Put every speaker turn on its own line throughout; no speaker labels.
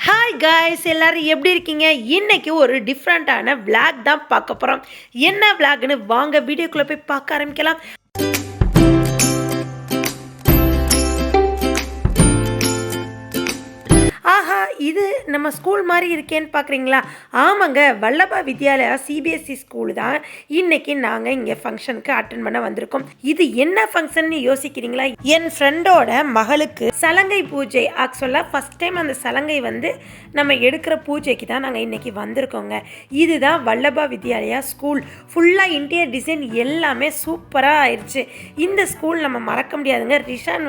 Hi guys, எல்லாரும் எப்படி இருக்கீங்க? இன்னைக்கு ஒரு டிஃப்ரெண்ட்டான விளாக் தான் பார்க்க போகிறோம். என்ன விளாக்னு வாங்க வீடியோக்குள்ளே போய் பார்க்க ஆரம்பிக்கலாம். ஆஹா, இது நம்ம ஸ்கூல் மாதிரி இருக்கேன்னு பார்க்குறீங்களா? ஆமாங்க, வல்லபா வித்யாலயா சிபிஎஸ்சி ஸ்கூல் தான். இன்றைக்கி நாங்கள் இங்கே ஃபங்க்ஷனுக்கு அட்டன் பண்ண வந்திருக்கோம். இது என்ன ஃபங்க்ஷன்னு யோசிக்கிறீங்களா? என் ஃப்ரெண்டோட மகளுக்கு சலங்கை பூஜை. ஆக்சுவலாக ஃபஸ்ட் டைம் அந்த சலங்கை நம்ம எடுக்கிற பூஜைக்கு தான் நாங்கள் இன்றைக்கி வந்திருக்கோங்க. இதுதான் வல்லபா வித்யாலயா ஸ்கூல். ஃபுல்லாக இன்டீரியர் டிசைன் எல்லாமே சூப்பராக ஆயிடுச்சு. இந்த ஸ்கூல் நம்ம மறக்க முடியாதுங்க. ரிஷான்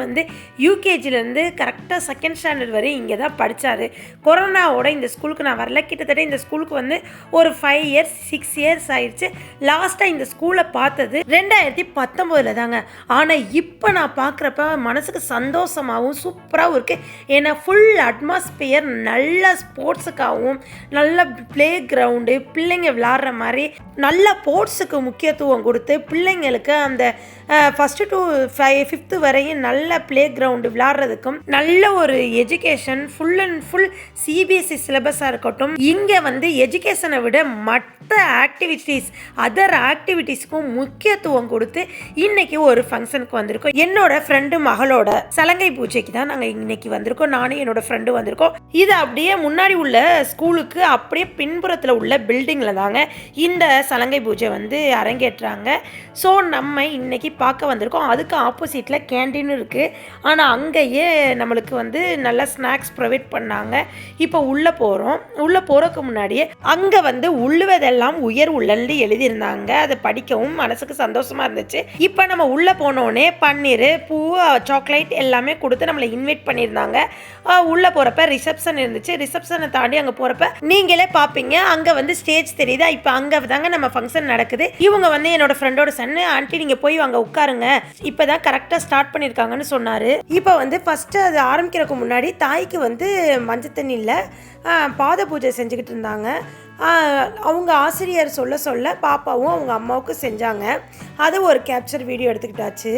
யூகேஜிலேருந்து கரெக்டாக செகண்ட் ஸ்டாண்டர்ட் வரை இங்கே தான் படித்தார். கொரோனாவோட இந்த ஸ்கூலுக்கு நான் வரல. கிட்டத்தட்ட இந்த ஸ்கூலுக்கு ஒரு 5 இயர்ஸ் 6 இயர்ஸ் ஆயிடுச்சு. லாஸ்ட்டாக இந்த ஸ்கூலை பார்த்தது 2019 தாங்க. ஆனால் இப்போ நான் பார்க்குறப்ப மனசுக்கு சந்தோஷமாகவும் சூப்பராகவும் இருக்குது. ஏன்னா ஃபுல் அட்மாஸ்பியர் நல்ல ஸ்போர்ட்ஸுக்காகவும் நல்ல ப்ளே கிரவுண்டு, பிள்ளைங்க விளாட்ற மாதிரி நல்ல ஸ்போர்ட்ஸுக்கு முக்கியத்துவம் கொடுத்து பிள்ளைங்களுக்கு அந்த ஃபஸ்ட்டு to 5th வரையும் நல்ல ப்ளே கிரவுண்டு விளாட்றதுக்கும் நல்ல ஒரு education full and full CBSE சிலபஸாக இருக்கட்டும். இங்கே எஜுகேஷனை விட மற்ற ஆக்டிவிட்டீஸ் அதர் ஆக்டிவிட்டீஸ்க்கும் முக்கியத்துவம் கொடுத்து இன்னைக்கு ஒரு ஃபங்க்ஷனுக்கு வந்திருக்கோம். என்னோட ஃப்ரெண்டு மகளோட சலங்கை பூஜைக்கு தான் நாங்கள் இன்னைக்கு வந்திருக்கோம். நானும் என்னோட ஃப்ரெண்டு வந்திருக்கோம். இது அப்படியே முன்னாடி உள்ள ஸ்கூலுக்கு அப்படியே பின்புறத்தில் உள்ள பில்டிங்கில் தாங்க இந்த சலங்கை பூஜை அரங்கேற்றாங்க. ஸோ நம்ம இன்னைக்கு பார்க்க வந்திருக்கோம். அதுக்கு ஆப்போசிட்டில் கேண்டீன் இருக்குது. ஆனால் அங்கேயே நம்மளுக்கு நல்ல ஸ்நாக்ஸ் ப்ரொவைட் பண்ணாங்க. இப்போ உள்ளே போகிறோம். உள்ளே போகிறதுக்கு முன்னாடியே அங்கே உள்ளுவதெல்லாம் உயர் உள்ளன்னு எழுதியிருந்தாங்க. அதை படிக்கவும் மனசுக்கு சந்தோஷமாக இருந்துச்சு. இப்போ நம்ம உள்ளே போனோடனே பன்னீர், பூ, சாக்லேட் எல்லாமே கொடுத்து நம்மளை இன்வைட் பண்ணியிருந்தாங்க. உள்ளே போகிறப்ப ரிசப்ஷன் இருந்துச்சு. ரிசப்ஷனை தாண்டி அங்கே போகிறப்ப நீங்களே பார்ப்பீங்க, அங்கே ஸ்டேஜ் தெரியுதா? இப்போ அங்கே தாங்க நம்ம ஃபங்க்ஷன் நடக்குது. இவங்க என்னோட ஃப்ரெண்டோட சன்னு, ஆண்டி நீங்கள் போய் அங்கே உட்காருங்க, இப்போ தான் கரெக்டாக ஸ்டார்ட் பண்ணியிருக்காங்கன்னு சொன்னார். இப்போ ஃபஸ்ட்டு அது ஆரம்பிக்கிறதுக்கு முன்னாடி தாய்க்கு மஞ்சள் தண்ணியில் பாத பூஜை செஞ்சுக்கிட்டு இருந்தாங்க. அவங்க ஆசிரியர் சொல்ல சொல்ல பாப்பாவும் அவங்க அம்மாவுக்கு செஞ்சாங்க. அது ஒரு கேப்சர் வீடியோ எடுத்துக்கிட்டாச்சு.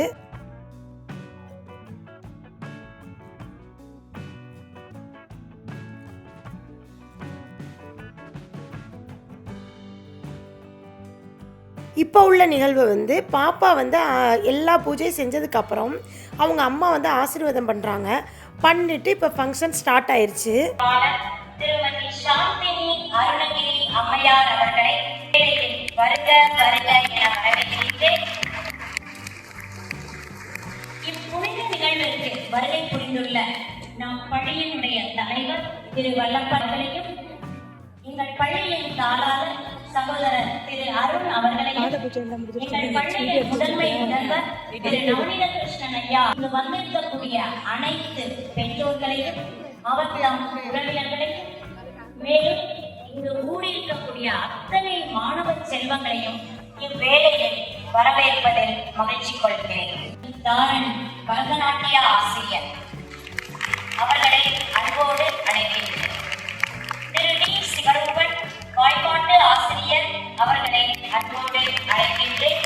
இப்போ உள்ள நிகழ்வு பாப்பா எல்லா பூஜையும் செஞ்சதுக்கப்புறம் அவங்க அம்மா ஆசீர்வாதம் பண்ணுறாங்க. பண்ணிட்டு இப்போ ஃபங்க்ஷன் ஸ்டார்ட் ஆயிடுச்சு.
திருமதி சாந்தினி அருணகிரி அம்மையார் அவர்களை வருக வருக என வரவேற்கிறேன். இப்புனித நிகழ்விற்கு வருகை புரிந்துள்ள நம் பள்ளியினுடைய தலைவர் திரு வல்லப்பர்களையும் எங்கள் பள்ளியின் தாளாளர் சகோதரர் திரு அருண் அவர்களையும் எங்கள் பள்ளியின் முதன்மை முதல்வர் திரு நவநீத கிருஷ்ணன் ஐயா, இங்கு வந்திருக்கக்கூடிய அனைத்து பெற்றோர்களையும் அவர்களாம் உறவினர்களையும் மேலும் இங்கு கூடியிருக்கக்கூடிய அத்தனை மாணவ செல்வங்களையும் இவ்வேளையில் வரவேற்பதில் மகிழ்ச்சி கொள்கிறேன். தாரணி பரதநாட்டிய ஆசிரியர் அவர்களை அன்போடு அழைக்கின்றேன். திரு டி சிவரூபன் வாய்ப்பாட்டு ஆசிரியர் அவர்களை அன்போடு அழைக்கின்றேன்.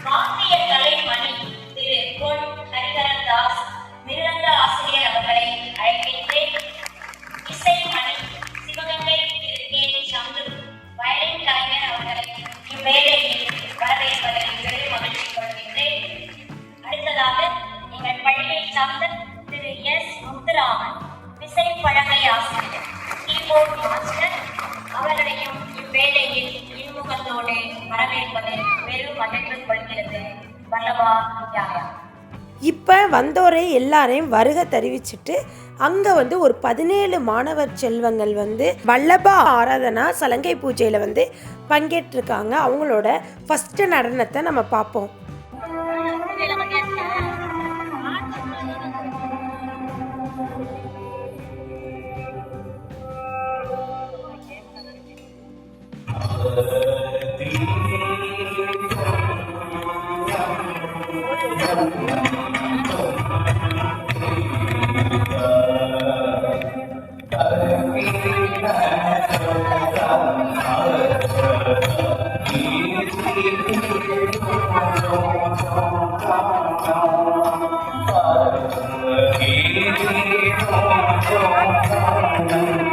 வாத்திய கலைமணி திரு பொன் ஹரிஹரன் தாஸ் மிருதங்க ஆசிரியர் அவர்களை அழைக்கின்றேன். இசைமணி சிவகங்கை திரு கே சந்து வயலின் கலைஞர் அவர்களை இவ்வேளையில் வரவேற்பதில் பெரும் மகிழ்ச்சி கொள்கின்றேன். அடுத்ததாக எங்கள் பள்ளியை சார்ந்த திரு எஸ் முத்துராமன் விசை பழகை ஆசிரியர் கீபோர்ட் மாஸ்டர் அவர்களையும் இவ்வேளையில் இன்முகத்தோடு வரவேற்பதில் பெரும் மகிழ்ச்சி கொள்கிறது வல்லபா வித்யாலயா.
இப்போ வந்தோரே எல்லாரையும் வருகை தெரிவிச்சுட்டு அங்கே ஒரு 17 மாணவர் செல்வங்கள் வல்லபா ஆராதனா சலங்கை பூஜையில் பங்கேற்றிருக்காங்க. அவங்களோட ஃபஸ்ட்டு நடனத்தை நம்ம பார்ப்போம்.
Thank you.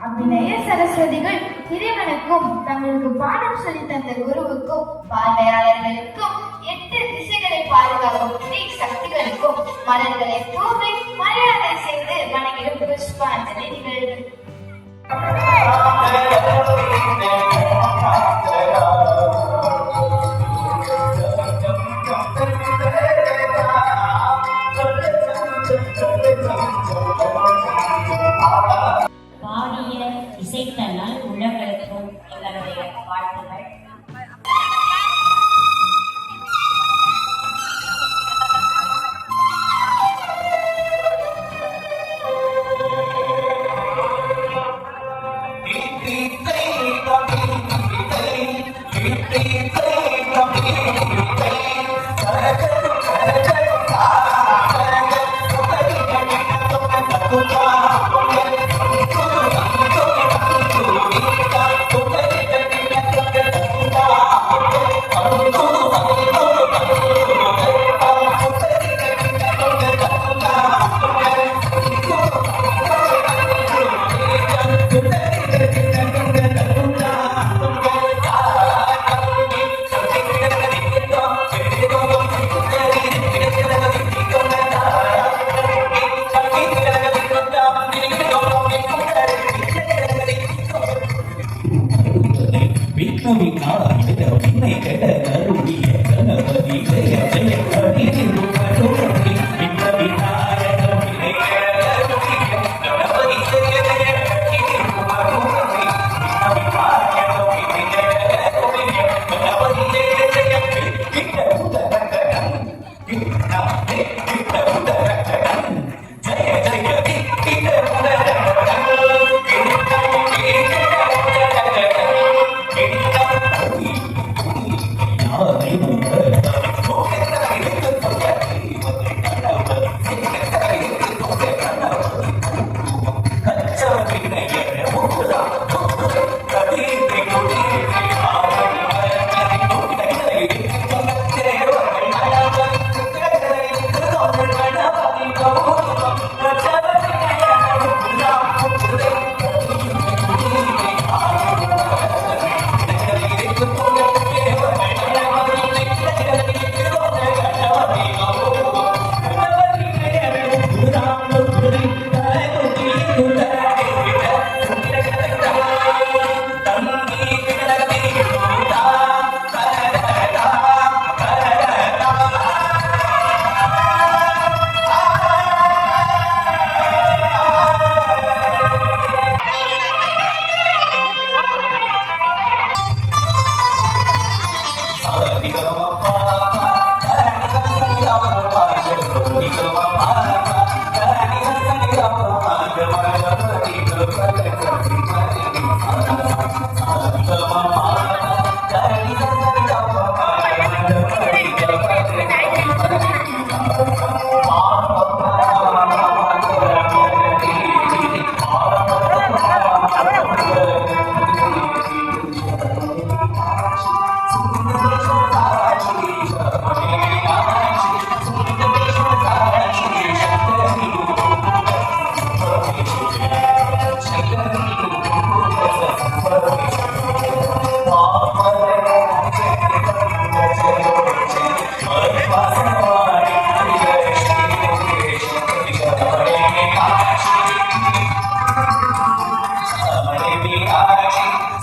அபிநய சரஸ்வதிகள் இறைவனுக்கும் தங்களுக்கு பாடம் சொல்லி தந்த குருவுக்கும் பார்வையாளர்களுக்கும் 8 திசைகளை பாதுகாக்கும் இறை சக்திகளுக்கும் மலர்களை தூவி மரியாதை செய்து வணங்கிடும் புஷ்பாஞ்சலி நிகழ்வு.
பாடிய இசைத்தனால் உள்ளங்களுக்கும் எங்களுடைய வாழ்த்துகள்.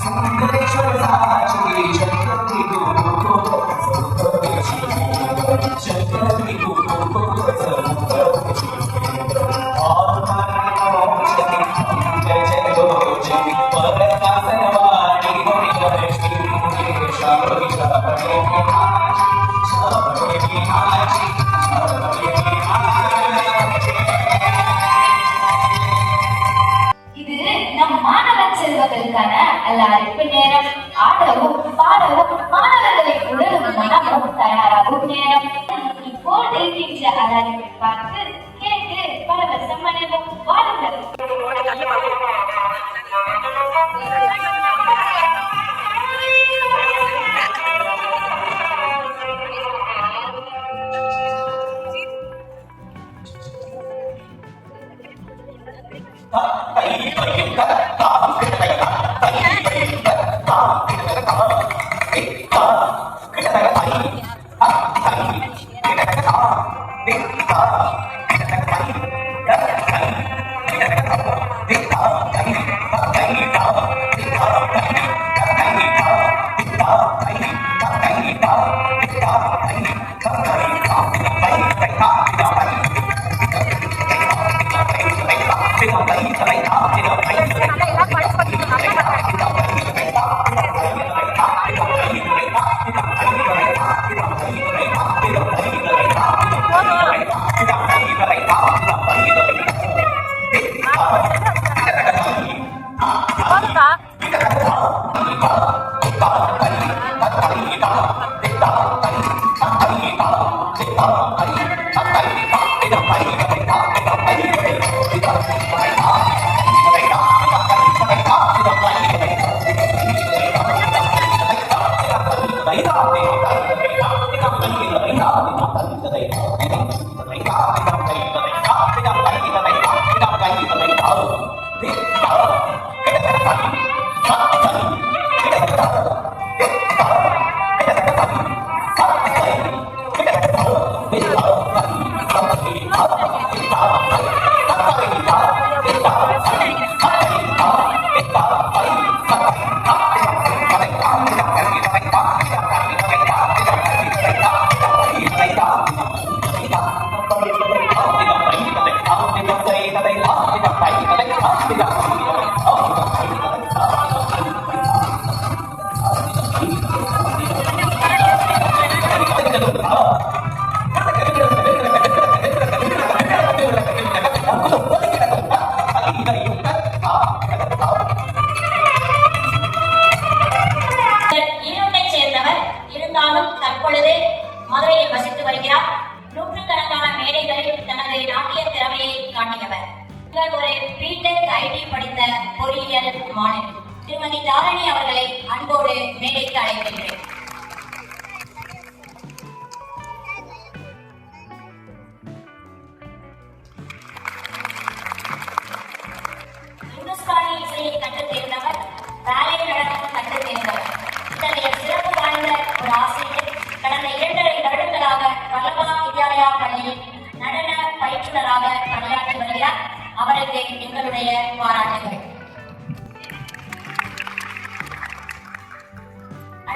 Sundareswara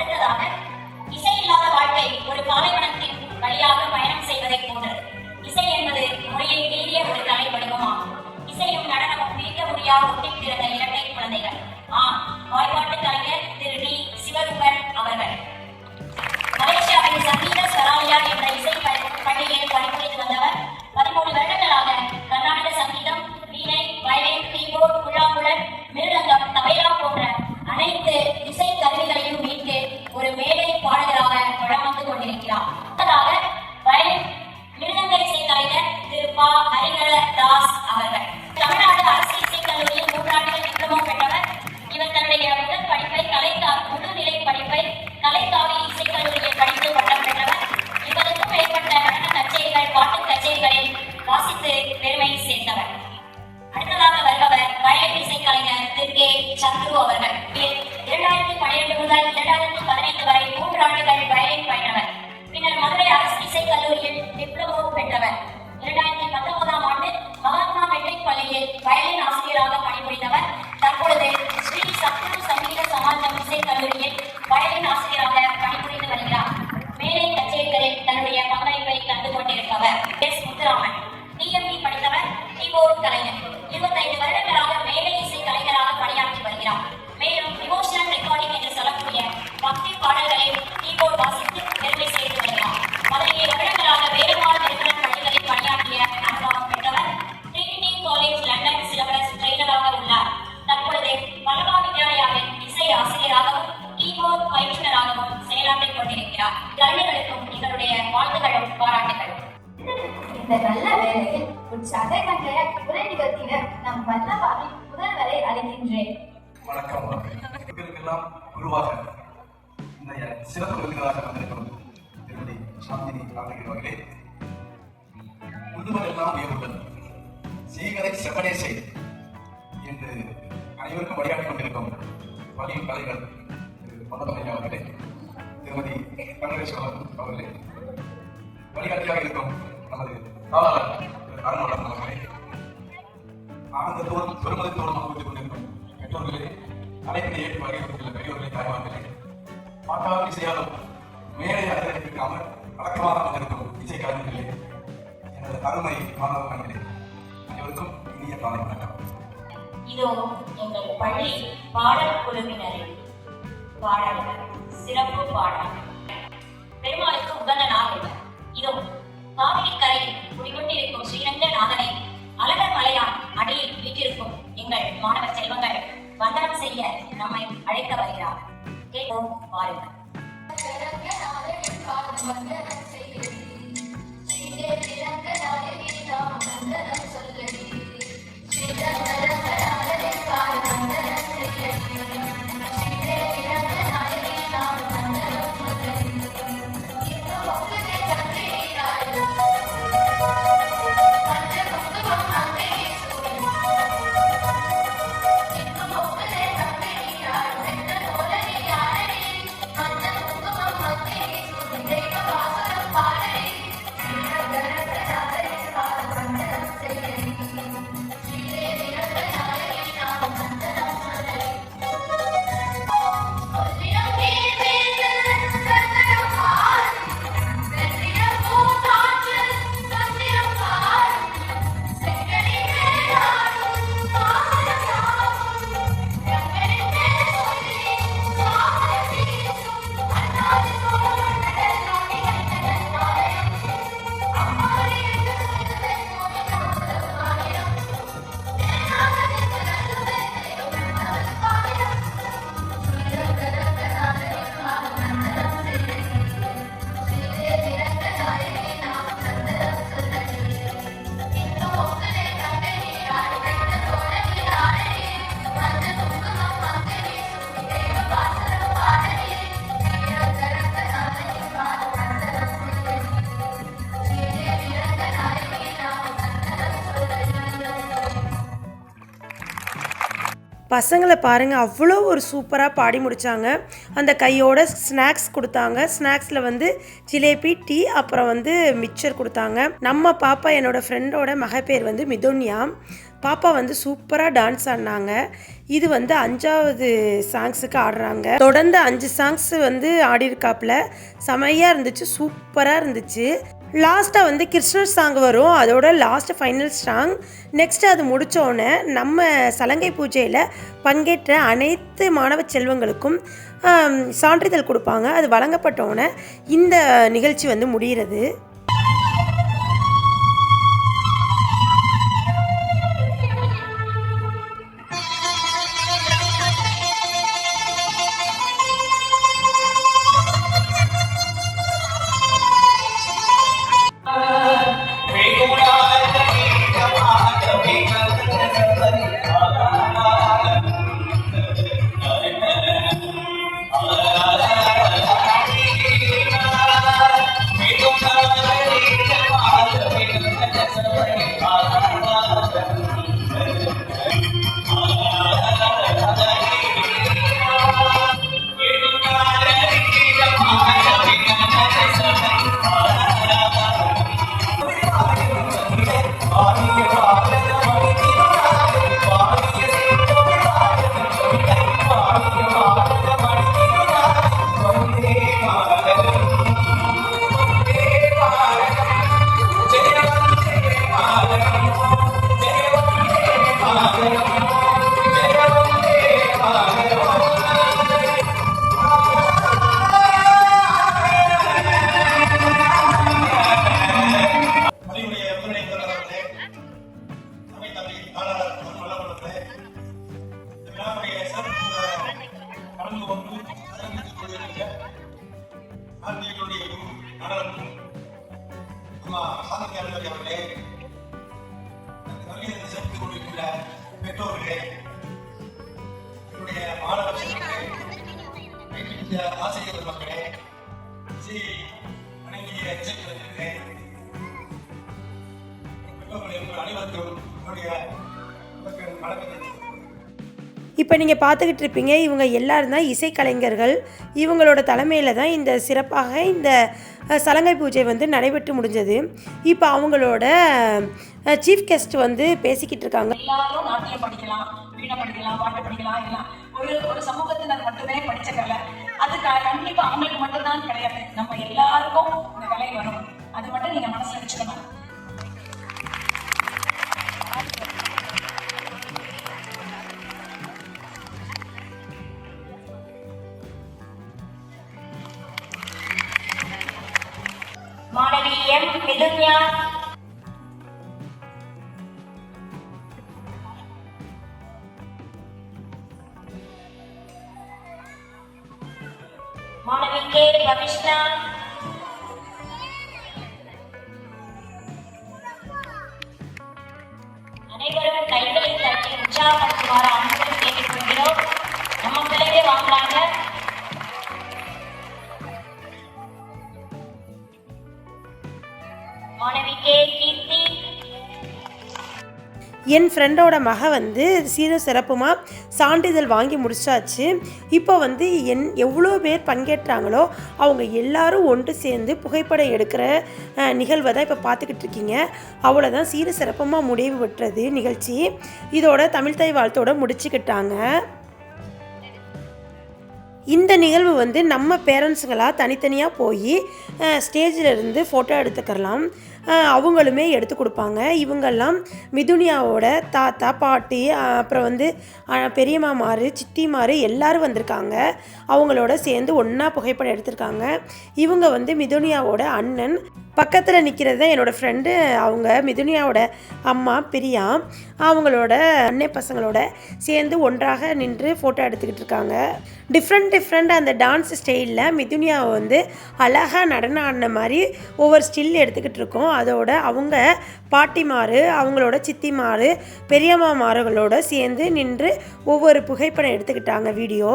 அடுத்ததாக, இசை இல்லாத வாழ்க்கை ஒரு பாலைவனத்தின் வழியாக பயணம் செய்வதை போன்றது. இசை என்பது மொழியை மீறிய ஒரு கலை வடிவமாகும். இசையும் நடனமும் மீட்க முடியாத ஒட்டிப் பிறந்த இரட்டை குழந்தைகள். வாய்ப்பாட்டு கலைஞர் திரு டி. சிவகுமன் அவர்கள். மலேசியாவின் சங்கீத ஸ்வராலயா என்ற இசை பள்ளியில் பணிபுரிந்து வந்தவர். 13 வருடங்களாக கர்நாடக சங்கீதம், வீணை, வயலின், கீபோர்டு, புல்லாங்குழல், மிருதங்கம், தபேலா போன்ற அனைத்து இசை கருவிகளையும் மீட்டு ஒரு மேடை பாடகராக வலம் வந்து கொண்டிருக்கிறார். அடுத்ததாக வயலின் மிருதங்க இசை கலைஞர் திரு ப. ஹரிஹர தாஸ் அவர்கள். தமிழ்நாடு அரசு இசைக் கல்லூரியில் 3 ஆண்டுகள் டிப்ளமோ பெற்றவர். இவர் தன்னுடைய முதல் படிப்பை முழுநிலை படிப்பை கலைக்காவி இசைக் கல்லூரியில் படித்து பட்டம் பெற்றவர். 20க்கும் மேற்பட்ட நடன கச்சேரிகள், பாட்டு கச்சேரிகளில் வாசித்து பெருமை சேர்த்தவர். அடுத்ததாக வருபவர் வயலின் இசைக் கலைஞர் திரு கே. சந்துரு அவர்கள். 2012 முதல் 2015 வரை 3 ஆண்டுகள் வயலின் பயின்றவர். பின்னர் மதுரை அரசு இசைக் கல்லூரியில் டிப்ளமோ பெற்றவர். 2019ஆம் ஆண்டு மகாத்மா மெட்ரிக் பள்ளியில் வயலின் ஆசிரியராக பணிபுரிந்தவர். தற்பொழுது ஸ்ரீ சத்குரு சங்கீத சமாஜம் இசைக் கல்லூரியில் வயலின் ஆசிரியராக பணிபுரிந்து வருகிறார். மேலை கச்சேரிகளில் தன்னுடைய பங்களிப்பை தந்து கொண்டிருப்பவர். எஸ். முத்துராமன். டிஎம்டி படித்தவர், கீபோர்டு கலைஞர். 25 வருடங்களாக மேலை இசை கலைஞராக பணியாற்றி வருகிறார். மேலும் டிவோஷனல் ரெக்கார்டிங் என்று சொல்லக்கூடிய பக்தி பாடல்களை கீபோர்டு வாசித்து பெருமை சேர்த்து வருகிறார். 17 வருடங்களாக வேறுபாடு நிறுவன பள்ளிகளில் பணியாற்றிய அனுபவம் பெற்றவர். ட்ரினிட்டி காலேஜ் லண்டன் சிலபஸ் ட்ரெயினராக உள்ளார். தற்பொழுது வல்லபா வித்யாலயாவின் இசை ஆசிரியராகவும் கீபோர்டு பயிற்றுனராகவும் செயலாற்றிக் கொண்டிருக்கிறார். கலைஞர்களுக்கும் எங்களுடைய வாழ்த்துக்களும் பாராட்டுகளும்.
இந்த நல்ல வேளையில் உற்சாக கண்டைய உரை நிகழ்த்தின நம் வல்லபாவின் முதல்வரை அழைக்கின்றேன்.
வணக்கம். எங்களுக்கெல்லாம் குருவாக இந்த சிறப்பு விருந்தினராக வந்திருக்கும் திருமதி சாந்தினி அவர்களே, முதுவரெல்லாம் உயர்வுள்ளது, சீகரை செப்பனே செய் என்று அனைவருக்கும் வழிகாட்டிக் கொண்டிருக்கும் பள்ளியின் தலைவர் திரு பொன்னப்பையா அவர்களே, திருமதி கமலேஸ்வரன் அவர்களே, வழிகாட்டியாக இருக்கும் நமது காவலர் திரு அருணவளன் அவர்களே, ஆனந்தத்தோடும் பெருமதத்தோடும் அனுபவித்துக் கொண்டிருக்கும் பெற்றோர்களே, அனைத்து ஏற்று வகையில் பெரியவர்களே, தாய்மார்களே, பாட்டாலும் இசையாலும் மேலே அலங்கரிக்காமல் அடக்கமாக வந்திருக்கும் இசை கலைஞர்களே, எனது அருமை மாணவ கண்களே, அனைவருக்கும் இனிய காலை வணக்கம்.
இதோ எங்கள் பள்ளி பாடல் குழுவினரின் பாடல்கள், சிறப்பு பாடல். பெருமாளுக்கு உகந்த நாள் இல்லை. இதோ காவிரி கரையில் குடிகொண்டிருக்கும் ஸ்ரீரங்கநாதனை அழகர் மலையான் அடியில் வீட்டிருக்கும் எங்கள் மாணவ செல்வங்கள் வந்தனம் செய்ய நம்மை அழைக்க வருகிறார். கேட்போம், வாருங்கள்.
பசங்களை பாருங்கள், அவ்வளோ ஒரு சூப்பராக பாடி முடித்தாங்க. அந்த கையோட ஸ்நாக்ஸ் கொடுத்தாங்க. ஸ்நாக்ஸில் வந்து ஜிலேபி, டீ, அப்புறம் வந்து மிக்சர் கொடுத்தாங்க. நம்ம பாப்பா, என்னோடய ஃப்ரெண்டோட மக பேர் வந்து மிதுன்யா. பாப்பா வந்து சூப்பராக டான்ஸ் ஆடினாங்க. இது வந்து 5வது சாங்ஸுக்கு ஆடுறாங்க. தொடர்ந்து 5 சாங்ஸ் வந்து ஆடிருக்காப்புல. செமையாக இருந்துச்சு, சூப்பராக இருந்துச்சு. லாஸ்ட்டாக வந்து கிருஷ்ணர் சாங் வரும், அதோட லாஸ்ட் ஃபைனல் சாங். நெக்ஸ்ட் அது முடித்தோடனே நம்ம சலங்கை பூஜையில் பங்கேற்ற அனைத்து மாணவ செல்வங்களுக்கும் சான்றிதழ் கொடுப்பாங்க. அது வழங்கப்பட்டோடனே இந்த நிகழ்ச்சி வந்து முடிகிறது.
பெற்றோர்களே, என்னுடைய மாணவ ஆசிரியர் மக்களே, வணங்கிய பெற்றோர்களே, உங்கள் அனைவருக்கும் என்னுடைய வணக்கத்தை.
இப்போ நீங்கள் பார்த்துக்கிட்டு இருப்பீங்க, இவங்க எல்லாரும் தான் இசைக்கலைஞர்கள். இவங்களோட தலைமையில் தான் இந்த சிறப்பாக இந்த சலங்கை பூஜை வந்து நடைபெற்று முடிஞ்சது. இப்போ அவங்களோட சீஃப் கெஸ்ட் வந்து பேசிக்கிட்டு இருக்காங்க.
எல்லாரும் நாட்டியம் படிக்கலாம், வீணை படிக்கலாம், பாட்டு படிக்கலாம், எல்லாம் ஒரு சமூகத்தினர் மட்டுமே படிச்ச கலை. அது கண்டிப்பா அவங்களுக்கு மட்டும்தான் கிடையாது, நம்ம எல்லாருக்கும் இந்த கலை வரும். அது மட்டும் நீங்க மனசுல வச்சுக்கணும். மாணவி எம் மிதுன்யா, மாணவி கே பவிஷ்ணா, அனைவரும் கைகளை தட்டி உற்சாகப்படுத்துமாறு அன்புடன் கேட்டுக்கொள்கிறோம். நம்ம பிள்ளைங்க வாங்குறாங்க. மாணவி கே கீர்த்தி,
என் ஃப்ரெண்டோட மக வந்து சீர சிறப்புமாக சான்றிதழ் வாங்கி முடிச்சாச்சு. இப்போ வந்து எவ்வளோ பேர் பங்கேற்றாங்களோ அவங்க எல்லாரும் ஒன்று சேர்ந்து புகைப்படம் எடுக்கிற நிகழ்வை தான் இப்போ பார்த்துக்கிட்டு இருக்கீங்க. அவ்வளோதான், சீர சிறப்புமாக முடிவு பெற்றது நிகழ்ச்சி. இதோட தமிழ் தாய் வாழ்த்தோட முடிச்சுக்கிட்டாங்க. இந்த நிகழ்வு வந்து நம்ம பேரண்ட்ஸுங்களாக தனித்தனியாக போய் ஸ்டேஜில் இருந்து ஃபோட்டோ எடுத்துக்கலாம். அவங்களுமே எடுத்து கொடுப்பாங்க. இவங்கெல்லாம் மிதுனியாவோட தாத்தா பாட்டி, அப்புறம் வந்து பெரியம்மாமாரு, சித்திமாரு எல்லோரும் வந்திருக்காங்க. அவங்களோட சேர்ந்து ஒன்றா புகைப்படம் எடுத்திருக்காங்க. இவங்க வந்து மிதுனியாவோட அண்ணன். பக்கத்தில் நிற்கிறது தான் என்னோடய ஃப்ரெண்டு. அவங்க மிதுனியாவோட அம்மா பிரியா. அவங்களோட அன்னை பசங்களோட சேர்ந்து ஒன்றாக நின்று ஃபோட்டோ எடுத்துக்கிட்டு இருக்காங்க. டிஃப்ரெண்ட் அந்த டான்ஸ் ஸ்டைலில் மிதுனியாவை வந்து அழகாக நடனம் ஆடின மாதிரி ஒவ்வொரு ஸ்டில் எடுத்துக்கிட்டு இருக்கோம். அதோட அவங்க பாட்டிமாரு, அவங்களோட சித்திமாரு, பெரியம்மாமார்களோட சேர்ந்து நின்று ஒவ்வொரு புகைப்படம் எடுத்துக்கிட்டாங்க வீடியோ.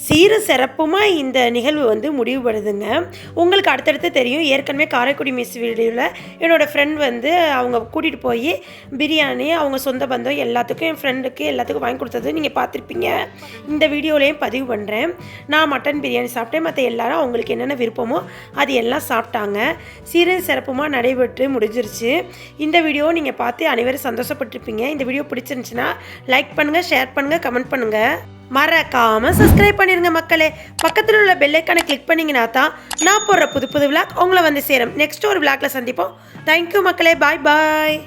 சீரும் சிறப்புமாக இந்த நிகழ்வு வந்து முடிவுபடுதுங்க. உங்களுக்கு அடுத்தடுத்து தெரியும், ஏற்கனவே காரைக்குடி மிஸ் வீடியோவில் என்னோடய ஃப்ரெண்ட் வந்து அவங்க கூட்டிகிட்டு போய் பிரியாணி அவங்க சொந்த பந்தம் எல்லாத்துக்கும் என் ஃப்ரெண்டுக்கு எல்லாத்துக்கும் வாங்கி கொடுத்தது நீங்கள் பார்த்துருப்பீங்க. இந்த வீடியோலையும் பதிவு பண்ணுறேன். நான் மட்டன் பிரியாணி சாப்பிட்டேன், மற்ற எல்லாரும் அவங்களுக்கு என்னென்ன விருப்பமோ அது எல்லாம் சாப்பிட்டாங்க. சீரும் சிறப்புமாக நடைபெற்று முடிஞ்சிருச்சு. இந்த வீடியோவை நீங்கள் பார்த்து அனைவரும் சந்தோஷப்பட்டிருப்பீங்க. இந்த வீடியோ பிடிச்சிருந்துச்சுன்னா லைக் பண்ணுங்கள், ஷேர் பண்ணுங்கள், கமெண்ட் பண்ணுங்கள். மறக்காமல் சப்ஸ்கிரைப் பண்ணிடுங்க மக்களே. பக்கத்தில் உள்ள பெல் ஐக்கானை கிளிக் பண்ணிங்கன்னா தான் நான் போடுற புது புது விளாக் உங்களை வந்து சேரும். நெக்ஸ்ட் ஒரு விளாக்ல சந்திப்போம். தேங்க்யூ மக்களே. பாய் பாய்.